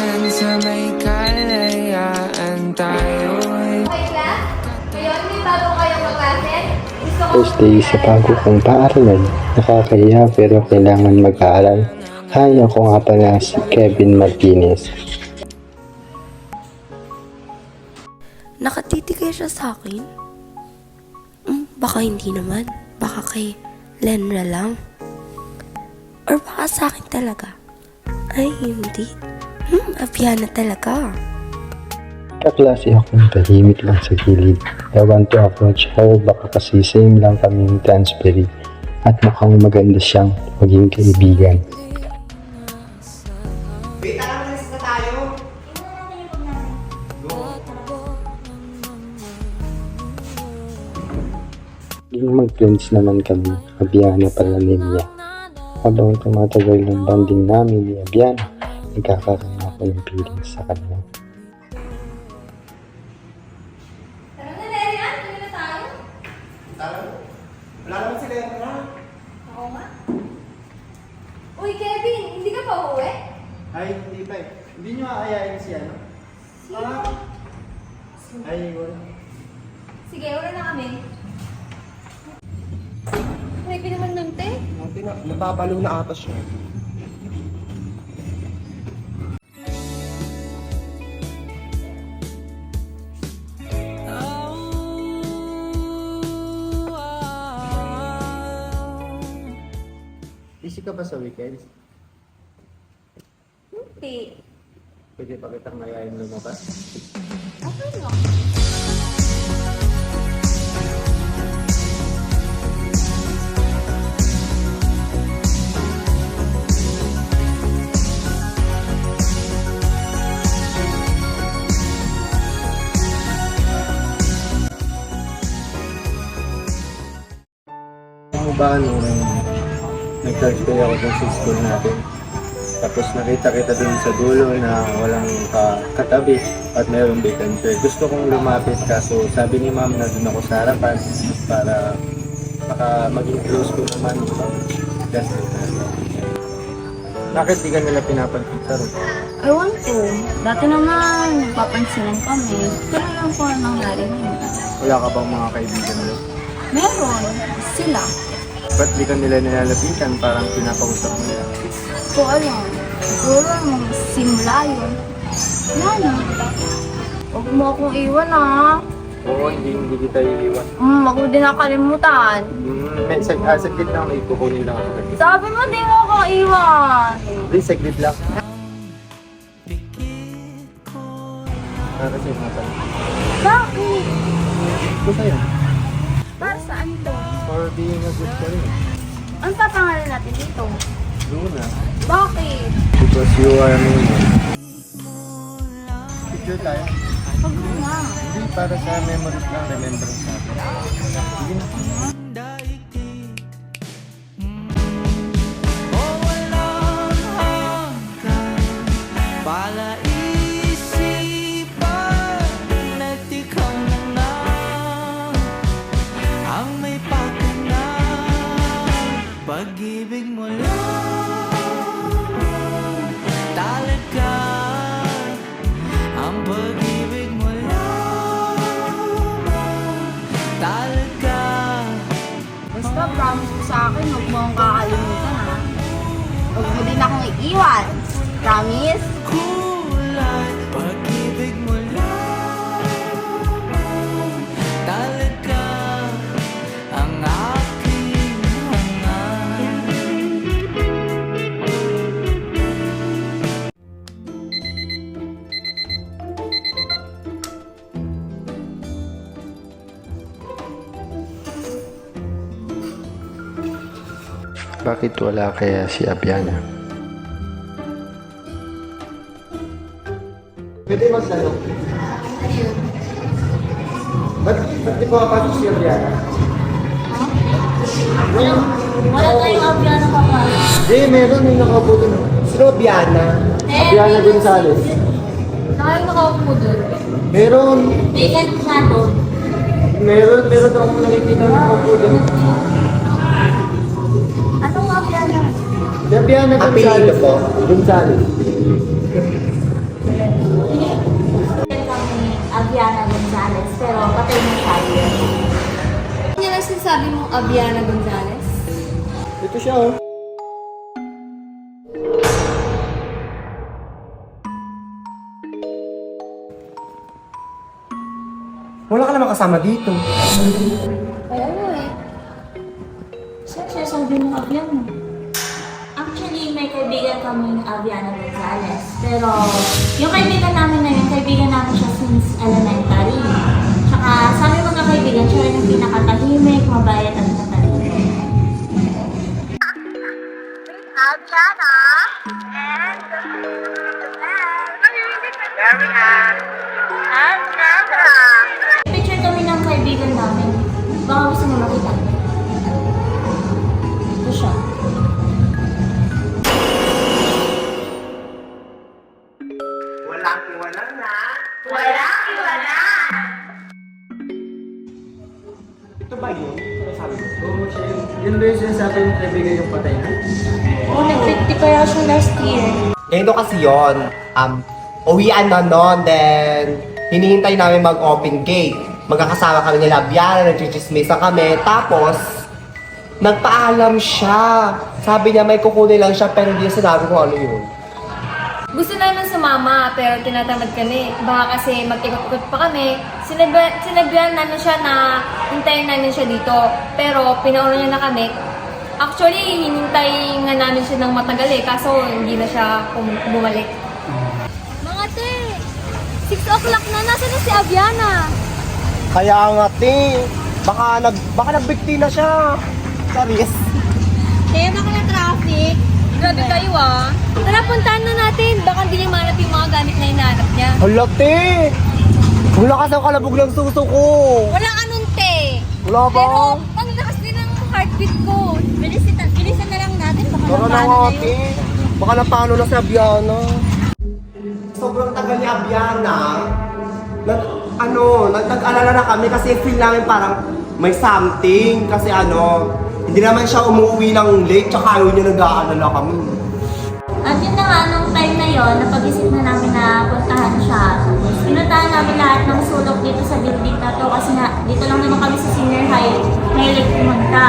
Minsan sa may kalayaan tayo'y Okay, class? Ngayon, may bago kayong kaklase? Gusto ko First day sa bago kong paaralan. Nakakahiya pero kailangan mag-aaral. Hi, ako nga pala si Kevin Martinez. Nakatitigay siya sa akin? Baka hindi naman. Baka kay Lenra lang. Or baka sa akin talaga. Ay, hindi. Apiana talaga. Kaklase akong tahimik lang sa gilid. I want to approach her, baka kasi same lang kaming transferi. At mukhang maganda siyang maging kaibigan. Wait, alis na tayo. Naging mag-friends naman kami, Abiana pala niya. Habang tumatagal ng banding namin ni Abiana, nagkakaroon ako ng feelings sa kanya. Tara na, Lerian. Tuloy na tayo. Tara. Wala naman sila yan na. Oo nga. Uy, Kevin, hindi ka pa uuwi? Ay, hindi pa eh. Hindi nyo aayain si ano? Ah. Ay, wala. Sige, wala na kami. May naman ng te. Napapalo na ata siya. Busy ka ba sa weekends? Hindi. Pwede pa kitang mayayain lumabas? Okay lang. Ano ba nung nag-transfer ako dun sa school natin? Tapos nakita kita dun sa dulo na walang katabi at mayroong vacancy. Gusto kong lumapit kaso sabi ni ma'am na dun ako sa harapan para maging close ko naman. Bakit di ka nila pinapansin sa room? Ewan ko. Dati naman, papansinan kami. Pero lang po ang nangyari ngayon. Wala ka bang mga kaibigan mo? Meron. Sila. Ba't di ka nila nilalapitan parang pinapausap mo nila? Ko alam. Siguro nung simula yun. Yan na. Huwag mo akong iwan ah. Oo, hindi kita iiwan. Ako din nakalimutan. Saglit lang, may kukunin lang ako. Sabi mo di mo ako iwan. Please, saglit lang. Para sa'yo mga pala. Bakit? Ito sa'yo. Para saan to? For being a good friend. Ang papangalan natin dito? Luna. Bakit? Because you are amazing. Picture tayo. Pag nga. Hindi, para sa memories lang, remembrance natin. Sige na. Pag-ibig mo lang talaga, ang pag-ibig mo lang talaga. Basta promise mo sa akin, huwag mo akong kakalimutan ha. Huwag mo din akong iiwan. Promise? Kulay, pag-ibig mo lang talaga, ang aking hangalan. Bakit wala kaya si Abiana? Pwede magtanong. Ba't di pa kapasok si Abiana? Wala tayong abyan pa pa. Hindi, meron yung nakaupo doon. Sino Abiana? Abiana Gonzales. Nakayong nakaupo doon. Meron. Vacant na doon. Meron akong nakikita na nakaupo doon. Anong abyan na? Si Abiana Gonzales po. Gonzales. sinasabi mong Aviana Gonzalez? Ito siya oh. Wala ka naman kasama dito. Ay, ano eh. Saan siya sabi ng Aviana? Actually, may kaibigan kaming Aviana Gonzalez. Pero, yung kaibigan namin na yun, kaibigan namin siya since elementary. Tsaka, sabi mga kaibigan, siya rin yung pinakatahimik, mabayat at matalino. Aviana! Picture kami ng kaibigan namin. Baka gusto mo makita. Ito siya. Ito ba yun? Sinasabi mo? Oo, siya yun. Yun ba yung sinasabi mong kaibigan yung patay na? Oo, nag-50 kaya siya last year. Ganito kasi yun, uwian na nun, then hinihintay namin mag-open gate. Magkakasama kami nila Biana, nagchichismisa kami, tapos nagpaalam siya. Sabi niya may kukunin lang siya pero hindi niya sinabi kung ano yun. Gusto namin sumama, pero tinatamad kami. Baka kasi mag-ikot-ikot pa kami. Sinabihan namin siya na hintayin namin siya dito. Pero pinauna niya na kami. Actually, hinintay nga namin siya ng matagal eh. Kaso hindi na siya bumalik. Mga te! 6 o'clock na. Nasaan na si Aviana? Kaya nga, te, baka nagbikti na siya. Charis. Kaya baka na traffic. Grabe kayo ah. Tara, puntahan na natin. Baka hindi niya manap yung mga gamit na hinahanap niya. Hala, te! Wala ka sa kalabog ng suso ko. Walang anong te. Wala ba? Pero, ang lakas din ng heartbeat ko. Bilisan na lang natin. Baka Tara na napano nga, na yun. te. Baka napano na si Abiana. Sobrang tagal ni Abiana. Nag-alala na kami kasi feel namin parang may something. Kasi hindi naman siya umuwi ng late tsaka ayaw niya nag-aalala kami. At yun na nga, nung time na yun, napag-isip na namin na puntahan siya. Tapos, pinuntahan namin lahat ng sulok dito sa building na to kasi nga, dito lang naman kami sa senior high, mahilig pumunta.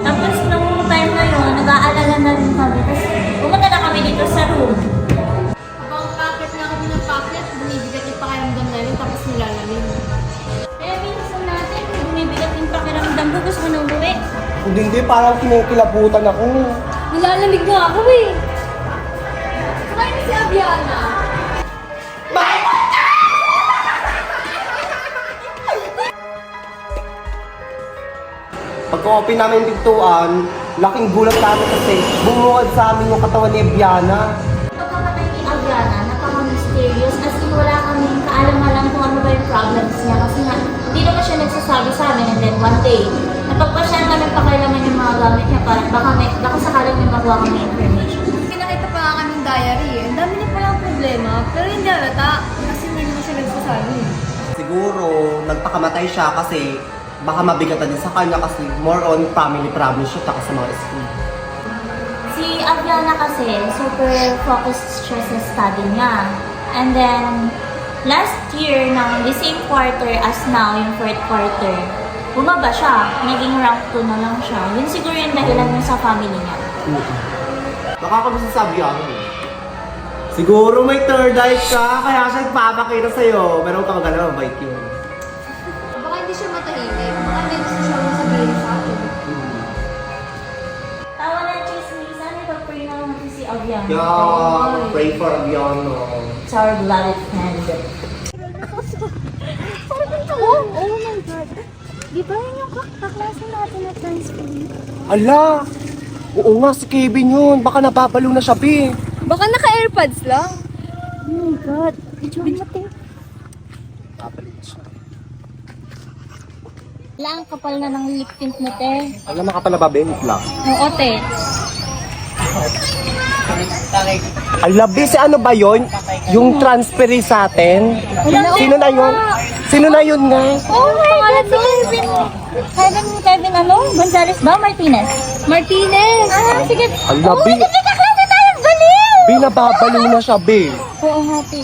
Tapos, nung time na yun, nag-aalala na rin kami. Tapos, pumunta na kami dito sa room. Habang packet na kami ng packet, bunibigat yung pakiramdam namin tapos nilalamin. Kaya minsan natin, bumibigat yung pakiramdam ko, gusto ko na umuwi. Hindi, parang kinikilabutan ako. Nilalamig na ako eh. Saka si Aviana. Pagka-open namin yung pintuan, laking gulat namin kasi bumuwad sa amin yung katawan ni Abiana. Pagkamatay ni Aviana, napaka-mysterious as in wala kaming kaalam-alam kung ano ba yung problems niya kasi nga, hindi naman siya nagsasabi sa amin and then one day, napagpasyahan namin pakialaman yung mga gamit niya para baka sakaling may makuha kami information. Pinakita pa nga kaming diary eh. Ang dami niya palang problema, pero hindi halata kasi hindi naman siya nagsasabi. Siguro, nagpakamatay siya kasi baka mabigatan din sa kanya kasi more on family problems siya taka sa mga school. Si Aviana kasi, super focused siya sa study niya. And then, last year, ng the same quarter as now, yung fourth quarter, bumaba siya. Naging rank 2 na lang siya. Yun siguro yung dahilan mo sa family niya. Nakakabusa sa Abiana. Siguro may third eye ka, kaya siya nagpapakita sa'yo. Pero huwag ka mag-alala, mabait yun. Baka hindi siya matahimik. Baka may gusto siya sabihin sa akin. Tawa na chismisan, ipag-pray na lang natin si Aviana. Yeah, pray for Abiana. It's our beloved friend. Oh my God. Di ba yun yung kaklase natin na transfer? Ala! Oo nga, si Kevin yun. Baka napapalo na siya, Bi. Baka naka-airpods lang. Oh my God. Medyo mati. Wala, ang kapal na ng lip tint mo, te. Alam, makapal na ba, Ben? Lang. Oo, te. Ala, Bi, si ano ba yun? Yung transferi sa atin? Sino na yun? Sino na yun nga? Oh my God, Kevin, ano? Gonzales ba? Martinez? Martinez! Ah, sige. Ala, Oh, Bi. nagkaklase tayo, baliw! Bi, nababalo na siya, Bi. Oo, happy.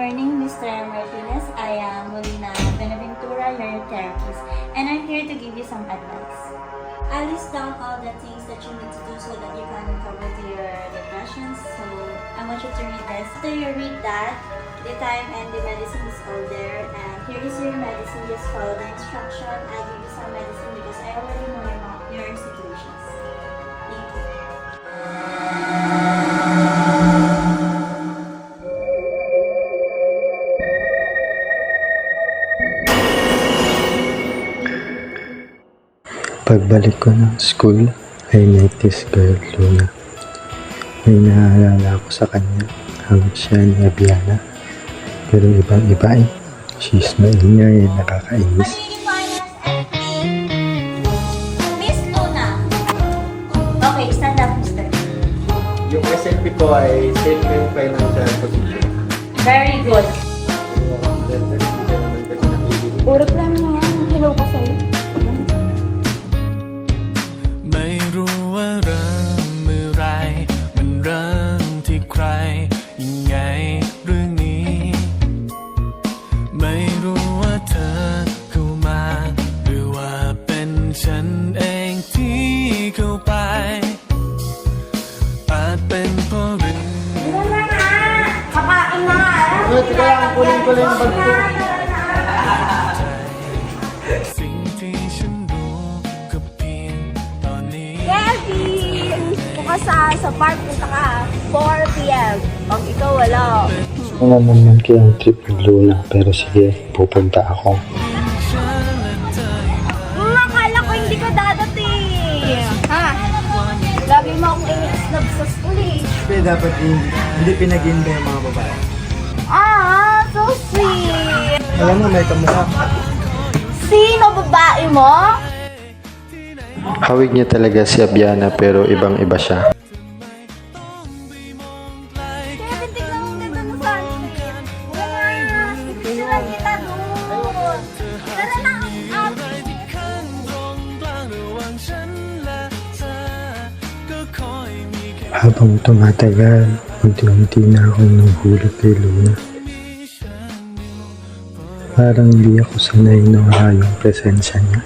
morning, Mr. Martinez. I am Molina Benaventura, your therapist, and I'm here to give you some advice. I list down all the things that you need to do so that you can recover to your depression. So I want you to read this. After you read that, the time and the medicine is all there. And here is your medicine. Just follow the instruction. I'll give you some medicine because I already know your situations. Thank you. Pagbalik ko ng school, I met this girl, Luna. May naalala ako sa kanya, hanggang siya ni Abiana. Pero ibang-iba eh. She's maingay at nakakainis. Magiging finance and Miss Luna. Okay, stand up, Mr. Yung SLP ko ay Statement Financial Position. Very good. Puro plan mo nga. Hello ka sa'yo. ไม่รู้ว่าเริ่มเมื่อไร มันเริ่มที่ใคร ยังไงเรื่องนี้ ไม่รู้ว่าเธอเข้ามา หรือว่าเป็นฉันเองที่เข้าไป อาจเป็นเพราะเรื่อง Kakain na! Kaya ang kunin ko lang bag ko. สิ่งที่ฉันรู้ก็เพียงตอนนี้ Kevin! Bukas sa park, punta ka 4 p.m. Pag ikaw wala. Ano naman kayang trip ni Luna, pero sige, pupunta ako. Akala ko hindi ka dadating. Ha? Lagi mo akong i-snub sa school eh. Pero dapat hindi pinag-in yung mga babae. Ah, so sweet. Alam mo, may kamukha. Sino babae mo? Hawig niya talaga si Abiana, pero ibang-iba siya. Kevin, tignan mo ganda ng sunset. Wala, pipicturean kita doon. Tara na, outfit. ระหว่างฉันและเธอ ก็คอยมีแค่ Habang tumatagal, unti-unti na akong nahulog kay Luna. Parang hindi ako sanay na wala yung presensya niya.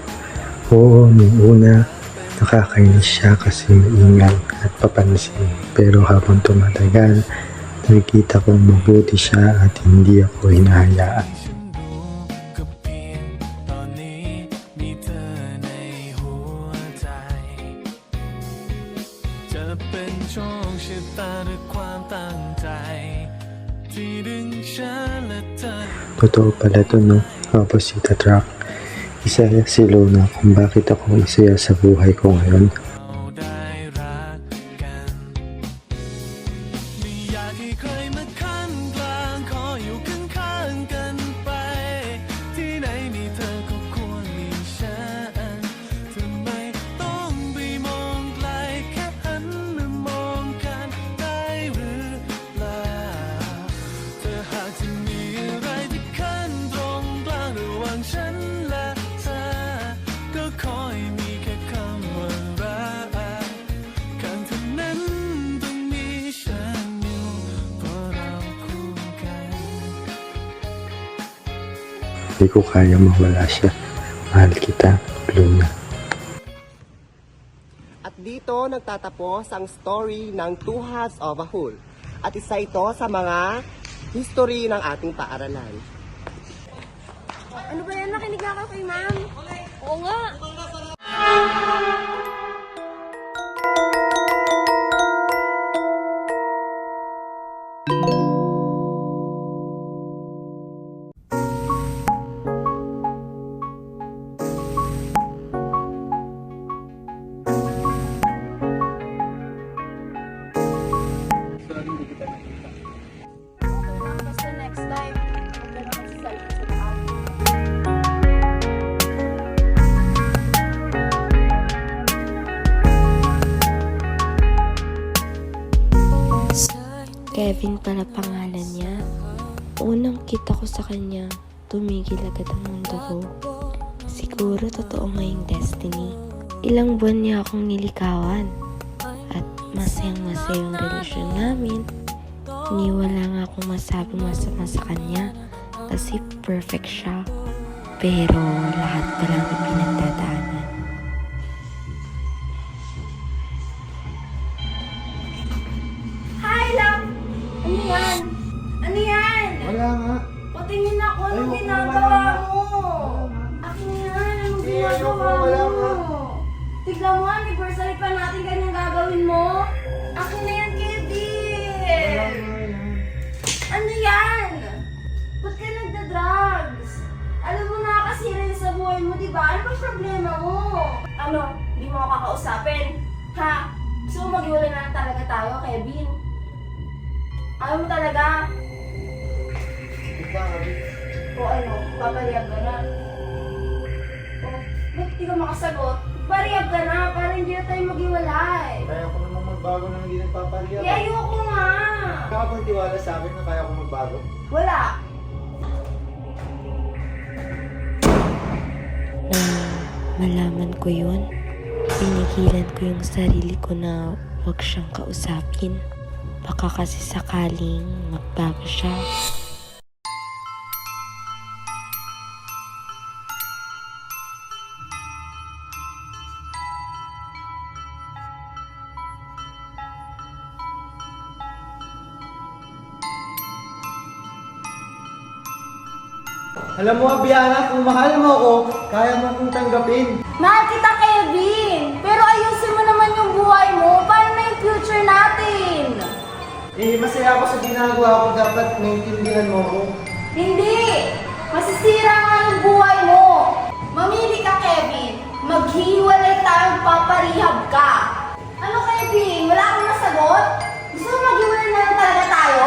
Oo, nung una, nakakainis siya kasi maingay at papansin. Pero habang tumatagal, nakikita kong mabuti siya at hindi ako hinahayaan. ฉันรู้ก็เพียงตอนนี้มีเธอในหัวใจ จะเป็นโชคชะตาหรือความตั้งใจ ที่ดึงฉันและเธอ Totoo pala to, no? Opposite attract. Isaya si Luna kung bakit ako isaya sa buhay ko ngayon. เราได้รักกันไม่อยากให้ใครมาขั้นกลางขออยู่ข้างๆกันไป ที่ไหนมีเธอก็ควรมีฉันทำไมต้องไปมองไกลแค่หันมามองกันได้หรือเปล่าเธอหากจะมีอะไรที่ขั้นตรงกลางระหว่างฉันและเธอ ก็ขอให้มีแค่คำว่ารักข้างเธอนั้นต้องมีฉันอยู่เพราะเราคู่กัน Hindi ko kaya mawala siya. Mahal kita, Luna. At dito nagtatapos ang story ng Two Halves of a Whole. At isa ito sa mga history ng ating paaralan. Ano ba yan? Nakinig na ako kay ma'am. Oo nga. Basta next time, magdala ka sa cellphone sa akin. Kevin pala pangalan niya. Unang kita ko sa kanya, tumigil agad ang mundo ko. Siguro totoo nga yung destiny. Ilang buwan niya akong nilikawan. At masayang-masaya yung relasyon namin. Ni wala nga akong masabi masama sa kanya kasi perfect siya. Pero lahat pala may pinagdadaanan. Hi, love! Ano yan? Ano yan? Wala nga. Patingin ako, Ayoko, anong wala ginagawa nga. mo? Akin yan, anong Eh, ayoko, ginagawa wala mo? nga. Tignan mo, anniversary pa natin, ganyan gagawin mo? Akin na yan, Kevin! Wala nga yan. Ano yan? Ba't ka nagda-drugs? Alam mo, nakakasira yun sa buhay mo, di ba? Ano ba problema mo? Ano? Di mo ako kakausapin? Ha? So, mag-iwala na lang talaga tayo, Kevin? Ayaw mo talaga? O ano, papaliyag ka na? O, ba't di ka makasagot? Pariyag ka na, para hindi na tayo mag-iwalay. Kaya ko naman magbago nang hindi nagpapariya. Eh, ayoko nga. Wala ka bang tiwala sa akin na kaya ko magbago? Wala. Nang malaman ko yun, pinigilan ko yung sarili ko na huwag siyang kausapin. Baka kasi sakaling magbago siya. Alam mo, Abiana, kung mahal mo ako, kaya mo akong tanggapin. Mahal kita, Kevin. Pero ayusin mo naman yung buhay mo. Paano na yung future natin? Eh, masaya ako sa ginagawa ko. Dapat maintindihan mo ako. Hindi. Masisira nga yung buhay mo. Mamili ka, Kevin. Maghiwalay tayong paparihab ka. Ano, Kevin? Wala kang masagot? Gusto mo maghiwalay na lang talaga tayo?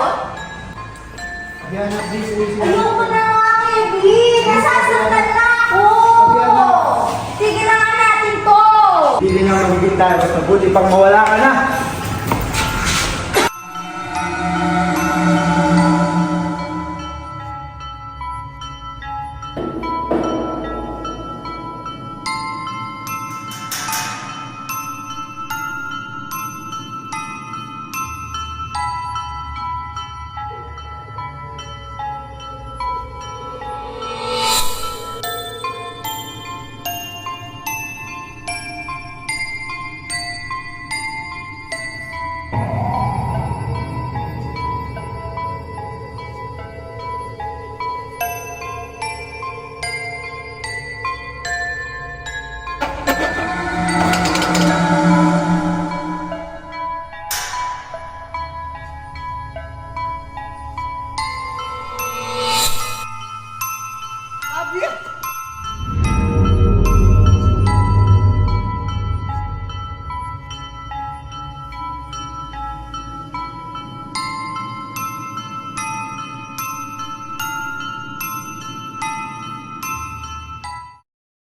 Abiana, please, please. Ayoko na nga, Kevin. Nasasaktan na ako. Sige na nga natin to. Hindi na magiging tayo. Basta buti pang mawala ka na.